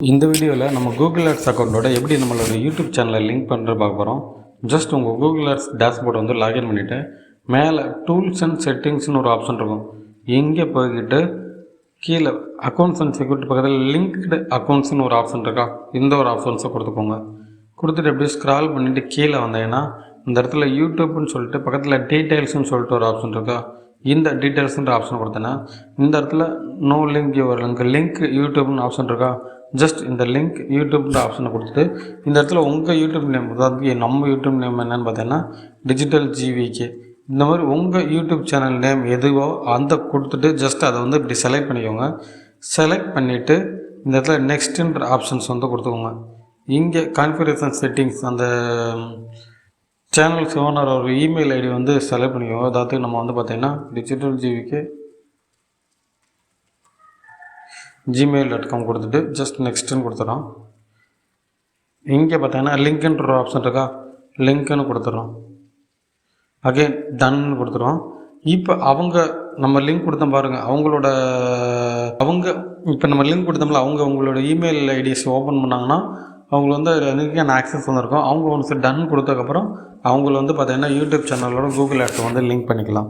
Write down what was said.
இந்த வீடியோவில் நம்ம கூகுள் ஆட்ஸ் அக்கௌண்ட்டோட எப்படி நம்மளோட யூடியூப் சேனலை லிங்க் பண்ணுறது பார்க்க போகிறோம். ஜஸ்ட் உங்கள் கூகுள் ஆட்ஸ் டேஷ்போர்டை வந்து லாகின் பண்ணிவிட்டு மேலே டூல்ஸ் அண்ட் செட்டிங்ஸ்னு ஒரு ஆப்ஷன் இருக்கும். இங்கே போய்கிட்டு கீழே அக்கௌண்ட்ஸ் அண்ட் செக்யூரிட்டி பக்கத்தில் லிங்க்டு அக்கௌண்ட்ஸ்னு ஒரு ஆப்ஷன் இருக்கா, இந்த ஒரு ஆப்ஷன்ஸை கொடுத்துக்கோங்க. கொடுத்துட்டு அப்படியே ஸ்க்ரால் பண்ணிவிட்டு கீழே வந்தீங்கன்னா இந்த இடத்துல யூடியூப்னு சொல்லிட்டு பக்கத்தில் டீட்டெயில்ஸ்னு சொல்லிட்டு ஒரு ஆப்ஷன் இருக்கா, இந்த டீட்டெயில்ஸ்ன்ற ஆப்ஷன் கொடுத்தேன்னா இந்த இடத்துல நோ லிங்க் யுவர் லிங்க் யூடியூப்னு ஆப்ஷன் இருக்கா, ஜஸ்ட் இந்த லிங்க் யூடியூப்ன்ற ஆப்ஷனை கொடுத்துட்டு இந்த இடத்துல உங்கள் யூடியூப் நேம், அதாவது நம்ம யூடியூப் நேம் என்னென்னு பார்த்தீங்கன்னா டிஜிட்டல் ஜிவிகே, இந்த மாதிரி உங்கள் யூடியூப் சேனல் நேம் எதுவோ அந்த கொடுத்துட்டு ஜஸ்ட் அதை வந்து இப்படி செலக்ட் பண்ணிக்கோங்க. செலக்ட் பண்ணிவிட்டு இந்த இடத்துல நெக்ஸ்ட்டுன்ற ஆப்ஷன்ஸ் வந்து கொடுத்துக்கோங்க. இங்கே கான்ஃபிகரேஷன் செட்டிங்ஸ் அந்த சேனல்ஸ் ஓனர் ஒரு இமெயில் ஐடி வந்து செலக்ட் பண்ணிக்கோங்க. அதாவது நம்ம வந்து பார்த்திங்கன்னா டிஜிட்டல் ஜிவிகே gmail.com கொடுத்துட்டு ஜஸ்ட் நெக்ஸ்ட்டுன்னு கொடுத்துறோம். இங்கே பார்த்தீங்கன்னா லிங்க்குன்ற ஒரு ஆப்ஷன் இருக்கா, லிங்க்குன்னு கொடுத்துறோம். அகெயின் டன்னு கொடுத்துருவோம். இப்போ நம்ம லிங்க் கொடுத்தோம் பாருங்கள், இப்போ நம்ம லிங்க் கொடுத்தோம்ல, அவங்களோட இமெயில் ஐடிஸ் ஓப்பன் பண்ணாங்கன்னா அவங்களுக்கு வந்து அதுக்கான ஆக்சஸ் வந்துருக்கும். அவங்க ஒன்று டன் கொடுத்ததுக்கப்புறம் அவங்கள வந்து பார்த்தீங்கன்னா யூடியூப் சேனலோட கூகுள் ஆட்ஸை வந்து லிங்க் பண்ணிக்கலாம்.